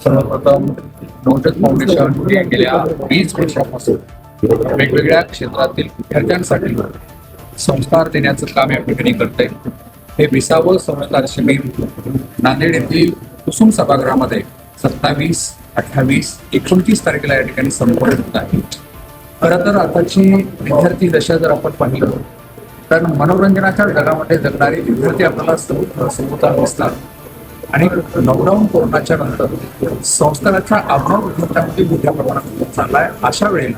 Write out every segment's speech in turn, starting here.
सर्वप्रथम नवजोत फाउंडेशन हे गेल्या 20 वर्षापासून वेगवेगळ्या क्षेत्रातील विद्यार्थ्यांसाठी संस्कार देण्याचं काम या ठिकाणी करते. हे 20वे संस्कार शिबिर नांदेड येथील कुसुम सभागृहामध्ये 27, 28, 29 तारखेला या ठिकाणी संपन्न होत आहे. खरं तर आताची विद्यार्थी दशा जर आपण पाहिलं तर मनोरंजनाच्या जगामध्ये जगणारे विद्यार्थी आपल्याला सभोवताल दिसतात आणि लॉकडाऊन कोरोनाच्या नंतर संस्काराचा अभाव विद्यार्थ्यांमध्ये मोठ्या प्रमाणात होत चाललाय. अशा वेळेला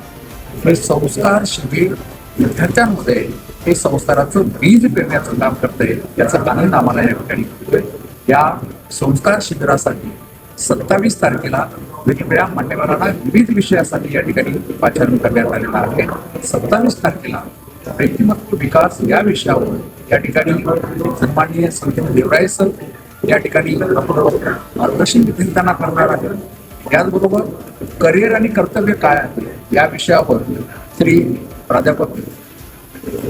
हे संस्कार शिबिर विद्यार्थ्यांमध्ये हे संस्काराचं बीज पेरण्याचं काम करतंय, याचा आनंद आम्हाला या ठिकाणी होतोय. या संस्कार शिबिरासाठी 27 तारखेला वेगवेगळ्या मान्यवरांना विविध विषयासाठी या ठिकाणी पाचारण करण्यात आलेला आहे. 27 तारखेला व्यक्तिमत्व विकास या विषयावर या ठिकाणी सन्माननीय श्री देवराय सर या ठिकाणी मार्गदर्शन विद्यार्थ्यांना करणार आहे. त्याचबरोबर करिअर आणि कर्तव्य काय आहे या विषयावर श्री प्राध्यापक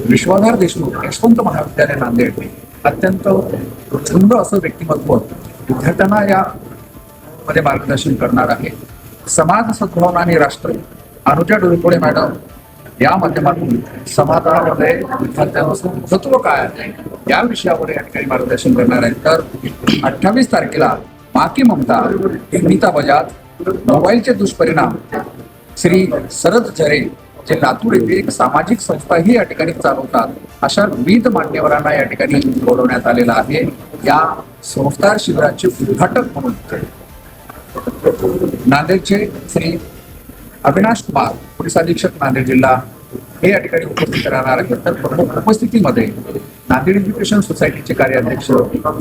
विश्वाधार देशमुख यशवंत महाविद्यालय नांदेड अत्यंत प्रचंड असं व्यक्तिमत्व विद्यार्थ्यांना या मध्ये मार्गदर्शन करणार आहे. समाज सद्भावना आणि राष्ट्र अनुजा डोईफोडे मॅडम या माध्यमातून समाजामध्ये विद्यार्थ्यांचं महत्त्व काय आहे या विषयावर या ठिकाणी मार्गदर्शन करणार आहे. तर 28 तारखेला माँ की ममता नीता बजाज मोबाईलचे दुष्परिणाम श्री शरद झरे जे लातूर येथे एक सामाजिक संस्थाही या ठिकाणी चालवतात, अशा विविध मान्यवरांना या ठिकाणी बोलवण्यात आलेला आहे. या संस्कार शिबिराचे उद्घाटक म्हणून नांदेडचे श्री अविनाश कुमार पोलीस अधीक्षक नांदेड जिल्हा हे या ठिकाणी उपस्थित राहणार आहेत. तर प्रमुख उपस्थितीमध्ये नांदेड एज्युकेशन सोसायटीचे कार्याध्यक्ष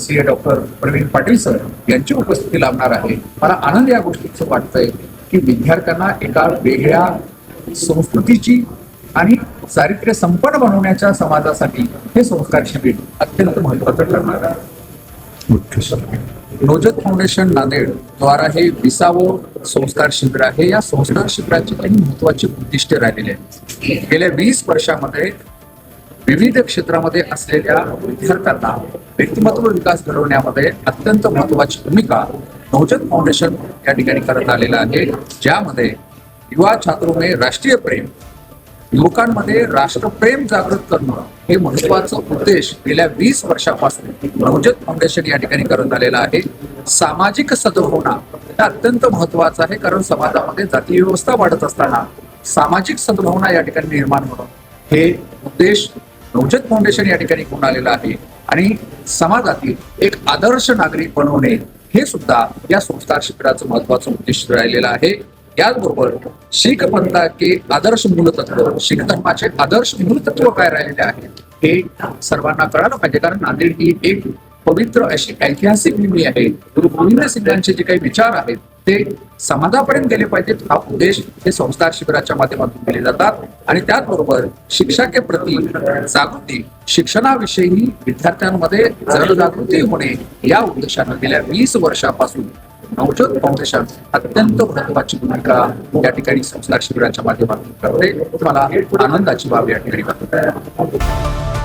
श्री डॉक्टर प्रवीण पाटील सर यांची उपस्थिती लाभणार आहे. मला आनंद या गोष्टीचं वाटतंय की विद्यार्थ्यांना एका वेगळ्या संस्कृतीची आणि चारित्र्य संपन्न बनवण्याच्या समाजासाठी हे संस्कार शिबिर अत्यंत महत्त्वाचं ठरणार आहे. नवजोत फाउंडेशन नांदेड द्वारा हे 20वे संस्कार शिबिर आहे. या संस्कार शिबिराची काही महत्त्वाची उद्दिष्टे राहिलेली आहेत. गेल्या 20 वर्षामध्ये विविध क्षेत्रामध्ये असलेल्या विद्यार्थ्यांना व्यक्तिमत्व विकास घडवण्यामध्ये अत्यंत महत्त्वाची भूमिका नवजोत फाउंडेशन या ठिकाणी करत आलेलं आहे. ज्यामध्ये युवा छात्रों में राष्ट्रीय प्रेम, युवकांमध्ये राष्ट्रप्रेम जागृत करणं हे महत्वाचं उद्देश गेल्या 20 वर्षापासून नवजोत फाउंडेशन या ठिकाणी करत आलेला आहे. सामाजिक सद्भावना हे अत्यंत महत्वाचं आहे, कारण समाजामध्ये जातीय व्यवस्था वाढत असताना सामाजिक सद्भावना या ठिकाणी निर्माण होणं हे उद्देश नवजोत फाउंडेशन या ठिकाणी घेऊन आलेला आहे. आणि समाजातील एक आदर्श नागरिक बनवणे हे सुद्धा या संस्कार शिबिराचं महत्वाचं उद्देश राहिलेलं आहे. याचबरोबर शीख पंथाचे आदर्श मूलतत्व, शीख धर्माचे आदर्श मूलतत्व काय राहिलेले आहेत हे सर्वांना कळायला पाहिजे, कारण नांदेड ही एक पवित्र अशी ऐतिहासिक भूमी आहे. गुरु गोविंद सिंगांचे जे काही विचार आहेत ते समाजापर्यंत गेले पाहिजेत. हा उद्देश हे संस्कार शिबिराच्या माध्यमातून केले जातात. आणि त्याचबरोबर शिक्षाके प्रती जागृती, शिक्षणाविषयी विद्यार्थ्यांमध्ये जनजागृती होणे या उद्देशाने गेल्या 20 वर्षापासून नवजोत फाउंडेशन अत्यंत महत्त्वाची भूमिका या ठिकाणी संस्कार शिबिराच्या माध्यमातून करते. मला आनंदाची बाब या ठिकाणी वाटते.